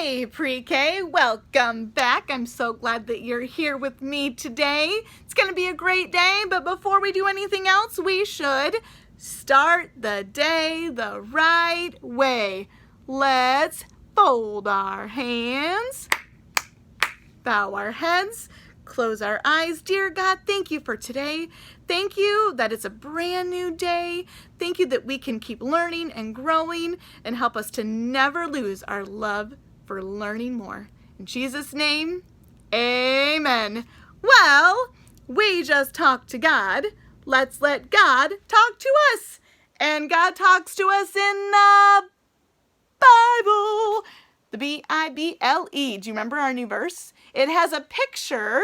Hey Pre-K, welcome back. I'm so glad that you're here with me today. It's going to be a great day, but before we do anything else, we should start the day the right way. Let's fold our hands, bow our heads, close our eyes. Dear God, thank you for today. Thank you that it's a brand new day. Thank you that we can keep learning and growing and help us to never lose our love for learning more. In Jesus' name, amen. Well, we just talked to God. Let's let God talk to us. And God talks to us in the Bible. The B-I-B-L-E. Do you remember our new verse? It has a picture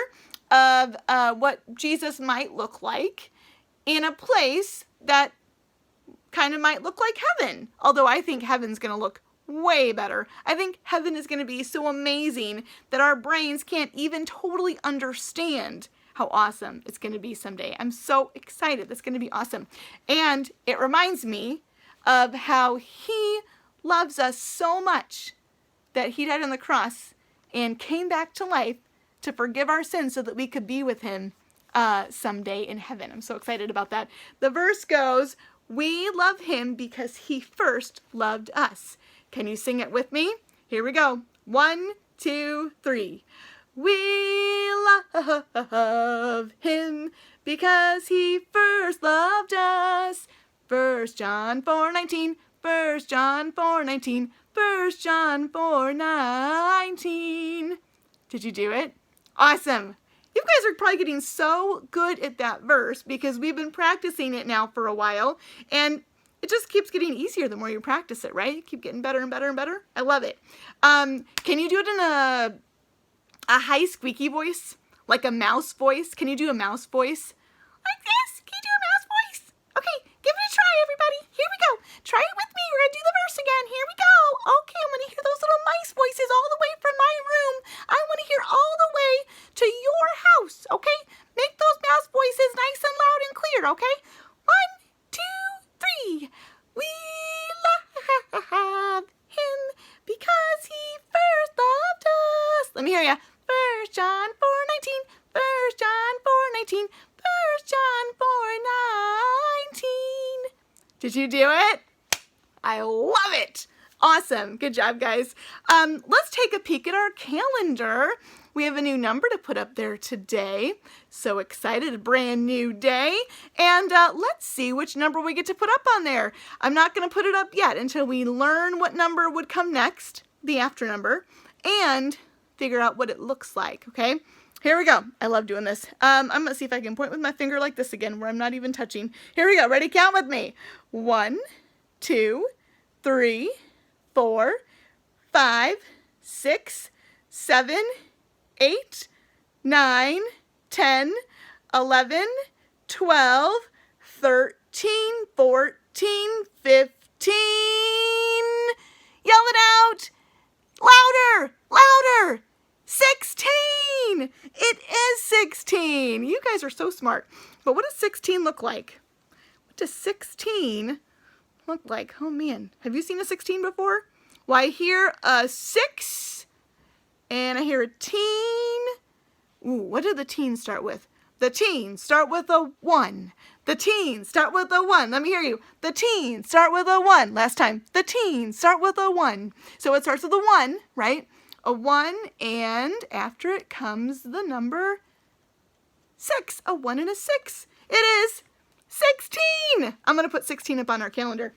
of what Jesus might look like in a place that kind of might look like heaven. Although I think heaven's going to look way better. I think heaven is going to be so amazing that our brains can't even totally understand how awesome it's going to be someday. I'm so excited. That's going to be awesome. And it reminds me of how He loves us so much that He died on the cross and came back to life to forgive our sins so that we could be with Him someday in heaven. I'm so excited about that. The verse goes, "We love Him because He first loved us." Can you sing it with me? Here we go. 1, 2, 3. We love Him because He first loved us. 1 John 4:19. 1 John 4:19. 1 John 4:19. Did you do it? Awesome. You guys are probably getting so good at that verse because we've been practicing it now for a while, and it just keeps getting easier the more you practice it, right? You keep getting better and better and better. I love it. Can you do it in a high squeaky voice? Like a mouse voice? Can you do a mouse voice? Like this? Can you do a mouse voice? Okay, give it a try, everybody. Here we go. Try it with me. We're going to do the verse again. Here we go. Okay, I want to hear those little mice voices all the way from my room. I want to hear all the way to your house, okay? Make those mouse voices nice and loud and clear, okay? 1, 2, 3. We love Him because He first loved us. Let me hear ya. 1 John 4:19. 1 John 4:19. 1 John 4:19. Did you do it? I love it. Awesome. Good job, guys. Let's take a peek at our calendar. We have a new number to put up there today. So excited, a brand new day. And let's see which number we get to put up on there. I'm not going to put it up yet until we learn what number would come next, the after number, and figure out what it looks like, okay? Here we go. I love doing this. I'm going to see if I can point with my finger like this again where I'm not even touching. Here we go. Ready? Count with me. 1, 2, 3, 4, 5, 6, 7, 8, 9, 10, 11, 12, 13, 14, 15. Yell it out. Louder, louder. 16. It is 16. You guys are so smart. But what does 16 look like? What does 16 look like? Oh man, have you seen a 16 before? Well, I hear a 6 and I hear a teen. Ooh, what did the teens start with? The teens start with a 1. The teens start with a 1. Let me hear you. The teens start with a 1. Last time. The teens start with a 1. So it starts with a 1, right? A 1, and after it comes the number 6. A 1 and a 6. It is 16. I'm going to put 16 up on our calendar.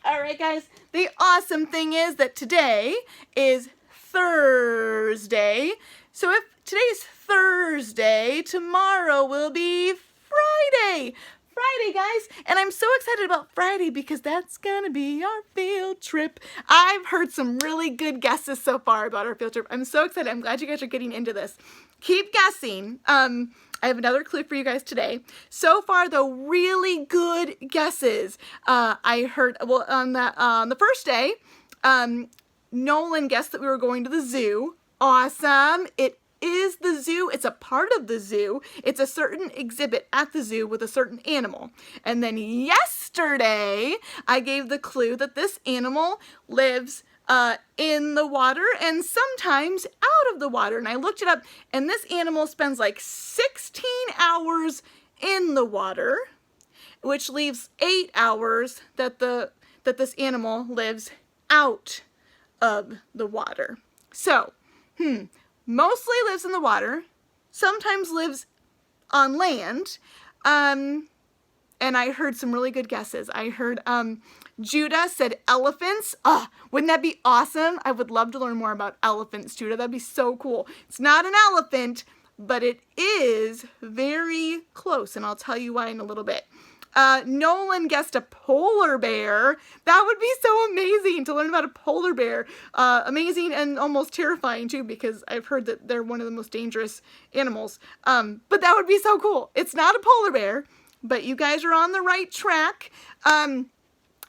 All right, guys. The awesome thing is that today is Thursday. So if today's Thursday, tomorrow will be Friday. Friday, guys. And I'm so excited about Friday because that's going to be our field trip. I've heard some really good guesses so far about our field trip. I'm so excited. I'm glad you guys are getting into this. Keep guessing. I have another clue for you guys today. So far, though, really good guesses. I heard, well, on the first day, Nolan guessed that we were going to the zoo. Awesome. It is the zoo. It's a part of the zoo. It's a certain exhibit at the zoo with a certain animal. And then yesterday, I gave the clue that this animal lives in the water and sometimes out of the water. And I looked it up, and this animal spends like 16 hours in the water, which leaves 8 hours that this animal lives out of the water. So, mostly lives in the water, sometimes lives on land, and I heard some really good guesses. I heard Judah said elephants. Oh, wouldn't that be awesome? I would love to learn more about elephants, Judah. That'd be so cool. It's not an elephant, but it is very close, and I'll tell you why in a little bit. Nolan guessed a polar bear. That would be so amazing to learn about a polar bear. Amazing and almost terrifying too, because I've heard that they're one of the most dangerous animals. But that would be so cool. It's not a polar bear, but you guys are on the right track.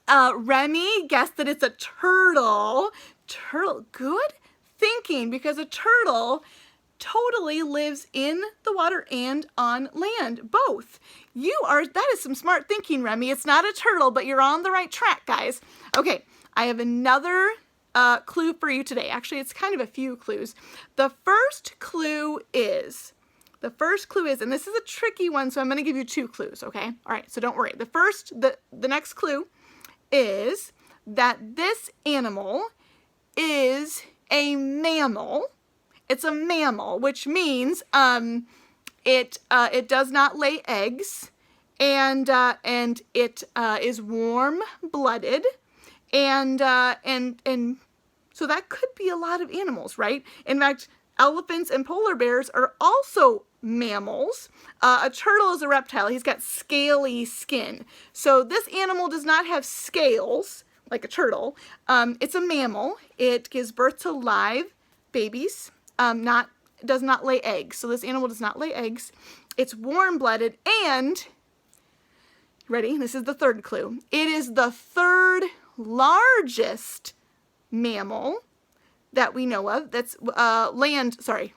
Remy guessed that it's a turtle. Turtle, good thinking, because a turtle totally lives in the water and on land, both. That is some smart thinking, Remy. It's not a turtle, but you're on the right track, guys. Okay, I have another clue for you today. Actually, it's kind of a few clues. The first clue is, and this is a tricky one, so I'm going to give you 2 clues, okay? All right, so don't worry. The next clue is that this animal is a mammal. It's a mammal, which means it does not lay eggs, and it is warm-blooded, and so that could be a lot of animals, right? In fact, elephants and polar bears are also mammals. A turtle is a reptile. He's got scaly skin. So this animal does not have scales like a turtle. It's a mammal. It gives birth to live babies. Does not lay eggs. So this animal does not lay eggs. It's warm-blooded, and ready? This is the third clue. It is the 3rd largest mammal that we know of. That's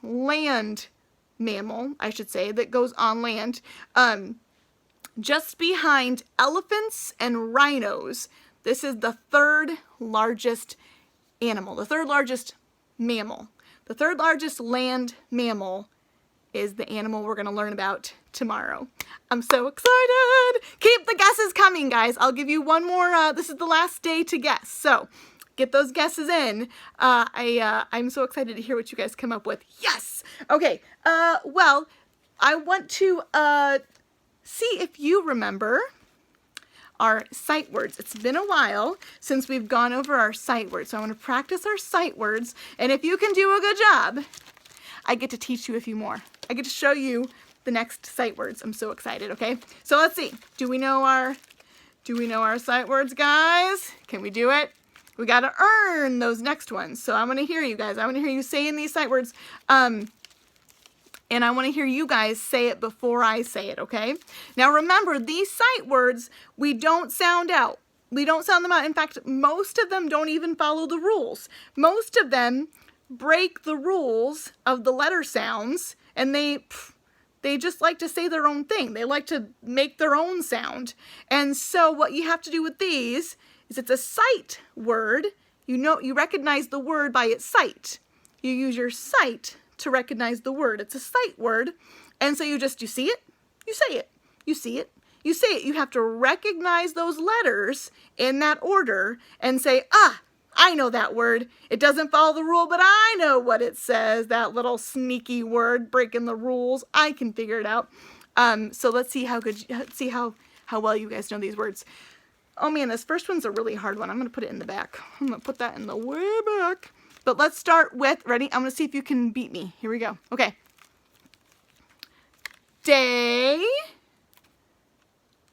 land mammal, I should say, that goes on land. Just behind elephants and rhinos. This is the 3rd largest animal, the 3rd largest mammal. The 3rd largest land mammal is the animal we're going to learn about tomorrow. I'm so excited. Keep the guesses coming, guys. I'll give you one more. This is the last day to guess. So get those guesses in. I'm so excited to hear what you guys come up with. Yes. Okay. Well, I want to see if you remember our sight words. It's been a while since we've gone over our sight words, so I want to practice our sight words, and if you can do a good job, I get to teach you a few more. I get to show you the next sight words. I'm so excited, okay? So let's see. Do we know our sight words, guys? Can we do it? We got to earn those next ones. So I want to hear you guys. I want to hear you saying these sight words. And I want to hear you guys say it before I say it, okay? Now remember, these sight words, we don't sound out. We don't sound them out. In fact, most of them don't even follow the rules. Most of them break the rules of the letter sounds, and they just like to say their own thing. They like to make their own sound. And so what you have to do with these is, it's a sight word. You recognize the word by its sight. You use your sight to recognize the word. It's a sight word. And so you see it, you say it. You see it, you say it. You have to recognize those letters in that order and say, I know that word. It doesn't follow the rule, but I know what it says. That little sneaky word breaking the rules. I can figure it out. So let's see how well you guys know these words. Oh man, this first one's a really hard one. I'm going to put it in the back. I'm going to put that in the way back. But let's start with, ready? I'm going to see if you can beat me. Here we go. Okay. Day,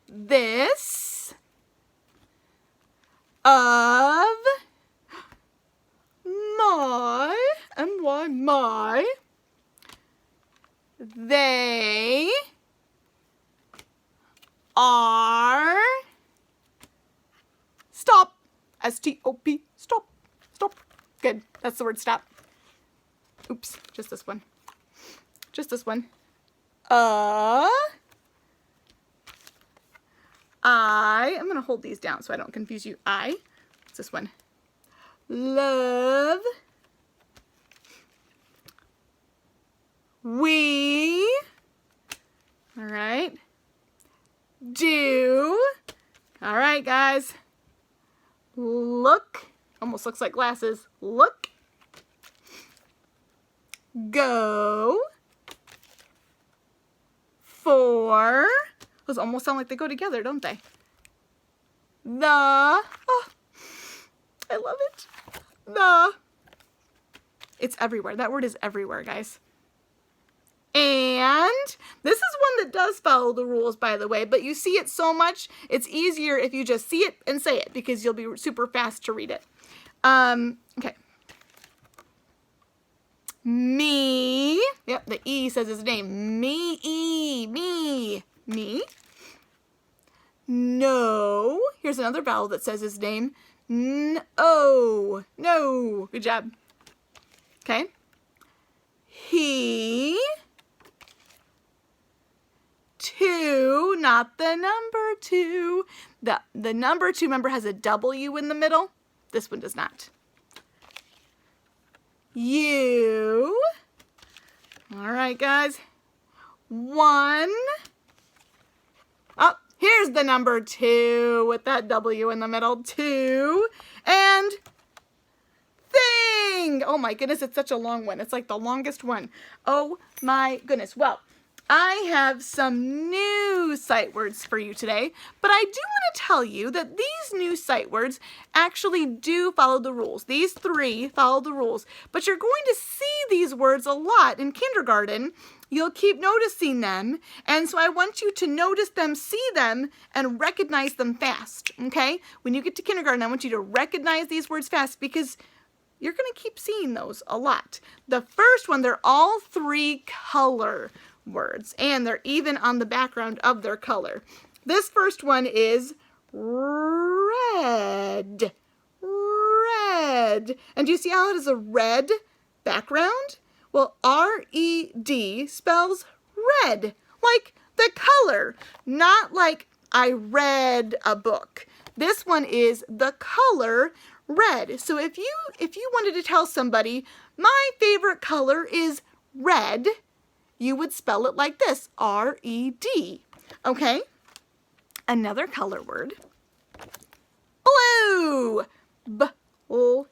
this, of, my, they, are, stop, S-T-O-P, stop, stop. Good, that's the word stop. Oops, just this one. Just this one. I'm going to hold these down so I don't confuse you. What's this one? love, we, all right, do, all right, guys, look, almost looks like glasses, look, go, for, those almost sound like they go together, don't they? The, oh, I love it, the, it's everywhere, that word is everywhere, guys. And this is one that does follow the rules, by the way, but you see it so much, it's easier if you just see it and say it because you'll be super fast to read it. Okay. Me. Yep, the E says his name. Me. Me. No. Here's another vowel that says his name. No. No. Good job. Okay. He. Two, not the number two. The number two, remember, has a W in the middle. This one does not. You. All right, guys. One. Oh, here's the number two with that W in the middle. Two. And thing. Oh my goodness, it's such a long one. It's like the longest one. Oh my goodness. Well, I have some new sight words for you today, but I do want to tell you that these new sight words actually do follow the rules. These three follow the rules, but you're going to see these words a lot in kindergarten. You'll keep noticing them, and so I want you to notice them, see them, and recognize them fast, okay? When you get to kindergarten, I want you to recognize these words fast because you're going to keep seeing those a lot. The first one, they're all three color words, and they're even on the background of their color. This first one is red. Red. And do you see how it is a red background? Well, R-E-D spells red, like the color, not like I read a book. This one is the color red. So if you wanted to tell somebody, my favorite color is red, you would spell it like this, R-E-D, okay? Another color word, blue, blue.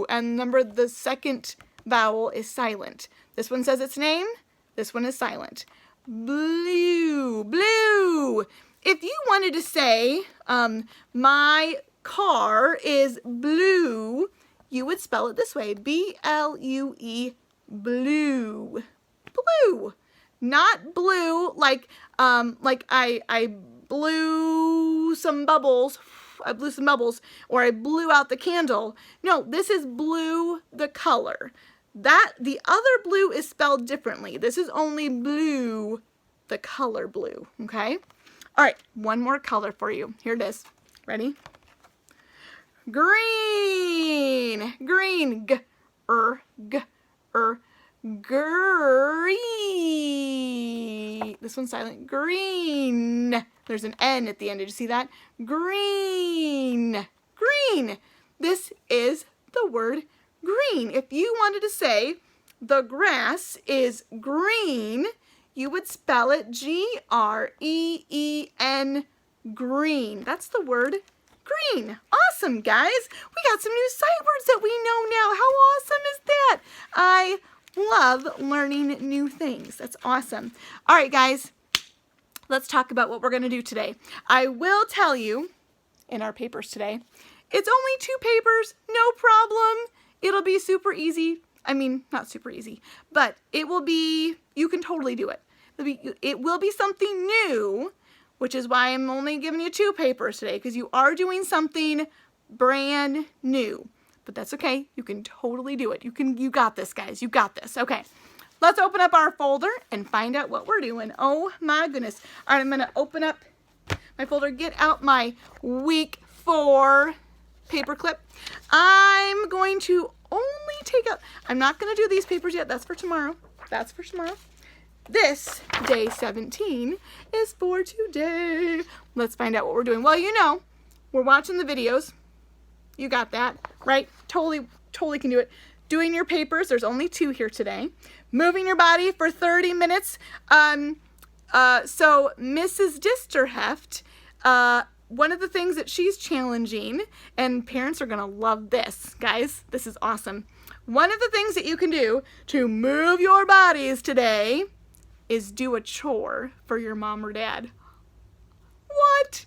And remember, the second vowel is silent. This one says its name, this one is silent. Blue, blue. If you wanted to say, my car is blue, you would spell it this way, B-L-U-E, blue, blue. Not blue like I blew some bubbles, or I blew out the candle. No, this is blue, the color. The other blue is spelled differently. This is only blue, the color blue, okay? All right, one more color for you. Here it is. Ready? Green, green, green. This one's silent. Green. There's an N at the end. Did you see that? Green, green. This is the word green. If you wanted to say the grass is green, you would spell it G-R-E-E-N, green. That's the word green. Awesome, guys. We got some new sight words that we know now. How awesome is that? I love learning new things. That's awesome. All right, guys, let's talk about what we're going to do today. I will tell you in our papers today, it's only 2 papers, no problem. It'll be super easy. I mean, not super easy, but it will be, you can totally do it. It will be something new, which is why I'm only giving you 2 papers today, because you are doing something brand new. But that's okay. You can totally do it. You got this, guys. You got this. Okay. Let's open up our folder and find out what we're doing. Oh my goodness. All right, I'm going to open up my folder, get out my week 4 paper clip. I'm going to only take out, I'm not going to do these papers yet. That's for tomorrow. That's for tomorrow. This, day 17, is for today. Let's find out what we're doing. Well, you know, we're watching the videos. You got that, right? Totally can do it. Doing your papers, there's only 2 here today. Moving your body for 30 minutes. So Mrs. Disterheft, one of the things that she's challenging, and parents are gonna love this, guys, this is awesome. One of the things that you can do to move your bodies today is do a chore for your mom or dad. What?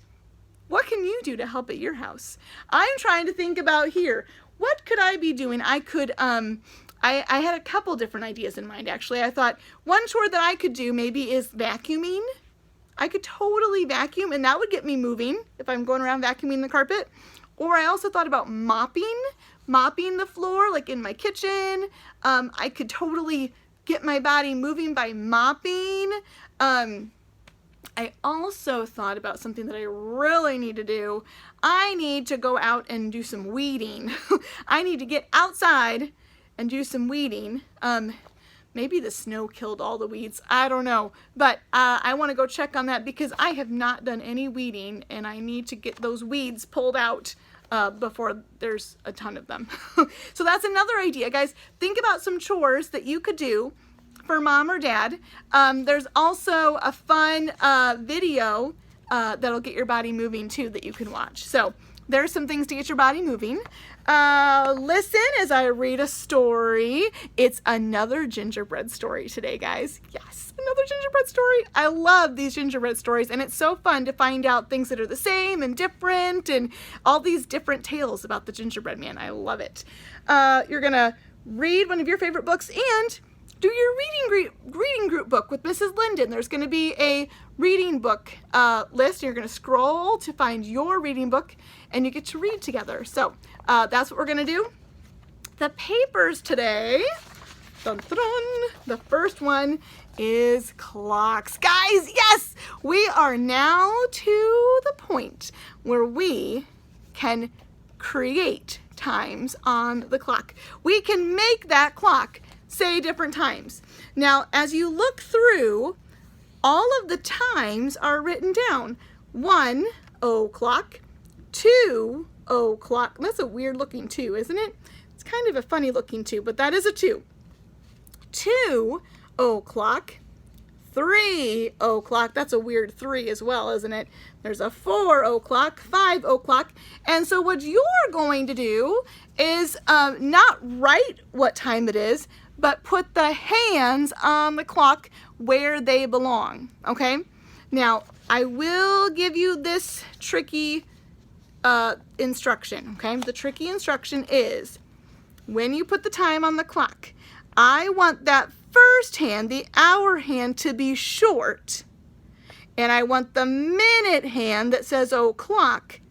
What can you do to help at your house? I'm trying to think about here. What could I be doing? I could, I had a couple different ideas in mind, actually. I thought one chore that I could do maybe is vacuuming. I could totally vacuum, and that would get me moving if I'm going around vacuuming the carpet. Or I also thought about mopping the floor, like in my kitchen. I could totally get my body moving by mopping. I also thought about something that I really need to do. I need to go out and do some weeding. I need to get outside and do some weeding. Maybe the snow killed all the weeds. I don't know. But I want to go check on that because I have not done any weeding and I need to get those weeds pulled out before there's a ton of them. So that's another idea, guys. Think about some chores that you could do for mom or dad. There's also a fun video that'll get your body moving too that you can watch. So there's some things to get your body moving. Listen as I read a story. It's another gingerbread story today, guys. Yes, another gingerbread story. I love these gingerbread stories, and it's so fun to find out things that are the same and different and all these different tales about the gingerbread man. I love it. You're gonna read one of your favorite books and do your reading group book with Mrs. Linden. There's going to be a reading book list. You're going to scroll to find your reading book, and you get to read together. So that's what we're going to do. The papers today, dun, dun, dun, the first one is clocks. Guys, yes, we are now to the point where we can create times on the clock. We can make that clock say different times. Now, as you look through, all of the times are written down. 1 o'clock, 2 o'clock. That's a weird looking 2, isn't it? It's kind of a funny looking 2, but that is a 2. 2 o'clock, 3 o'clock. That's a weird 3 as well, isn't it? There's a 4 o'clock, 5 o'clock. And so what you're going to do is not write what time it is, but put the hands on the clock where they belong, okay? Now, I will give you this tricky instruction, okay? The tricky instruction is when you put the time on the clock, I want that first hand, the hour hand, to be short, and I want the minute hand that says o'clock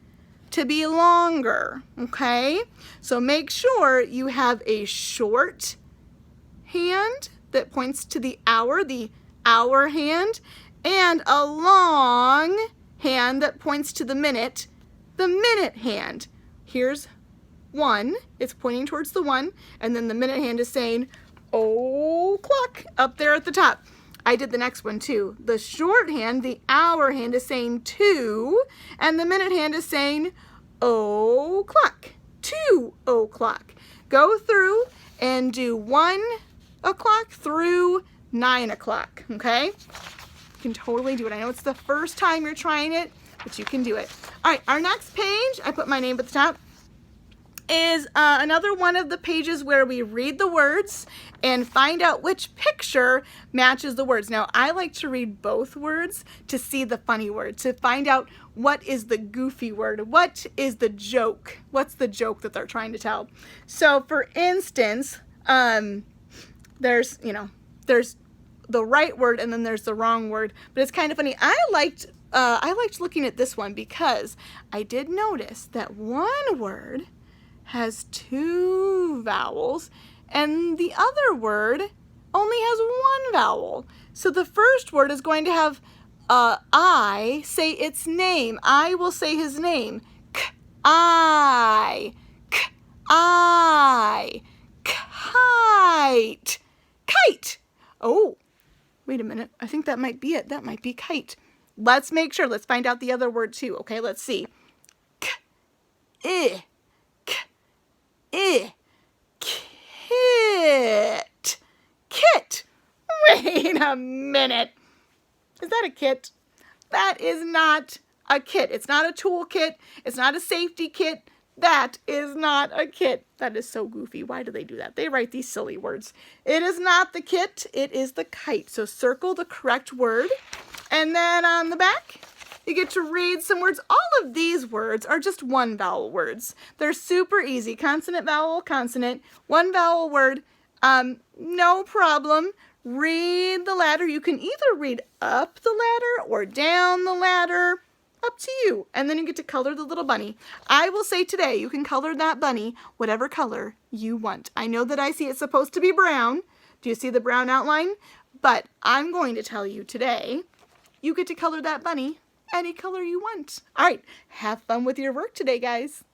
to be longer, okay? So make sure you have a short hand that points to the hour hand, and a long hand that points to the minute hand. Here's 1, it's pointing towards the 1, and then the minute hand is saying o'clock up there at the top. I did the next one too. The short hand, the hour hand, is saying 2, and the minute hand is saying o'clock, 2 o'clock. Go through and do 1 o'clock through 9 o'clock, okay? You can totally do it. I know it's the first time you're trying it, but you can do it. All right, our next page, I put my name at the top, is another one of the pages where we read the words and find out which picture matches the words. Now, I like to read both words to see the funny word, to find out what is the goofy word, what is the joke, what's the joke that they're trying to tell. So, for instance, there's the right word and then there's the wrong word, but it's kind of funny. I liked looking at this one because I did notice that one word has 2 vowels and the other word only has 1 vowel. So the first word is going to have I say its name. I will say his name. I, kite, kite. Oh, wait a minute. I think that might be it. That might be kite. Let's make sure. Let's find out the other word too. Okay, let's see. I, k, I, kit, kit. Wait a minute. Is that a kit? That is not a kit. It's not a tool kit. It's not a safety kit. That is not a kit. That is so goofy. Why do they do that? They write these silly words. It is not the kit. It is the kite. So circle the correct word. And then on the back, you get to read some words. All of these words are just one vowel words. They're super easy. Consonant, vowel, consonant. One vowel word. No problem. Read the ladder. You can either read up the ladder or down the ladder. Up to you. And then you get to color the little bunny. I will say today you can color that bunny whatever color you want. I know that I see it's supposed to be brown. Do you see the brown outline? But I'm going to tell you today you get to color that bunny any color you want. All right, have fun with your work today, guys.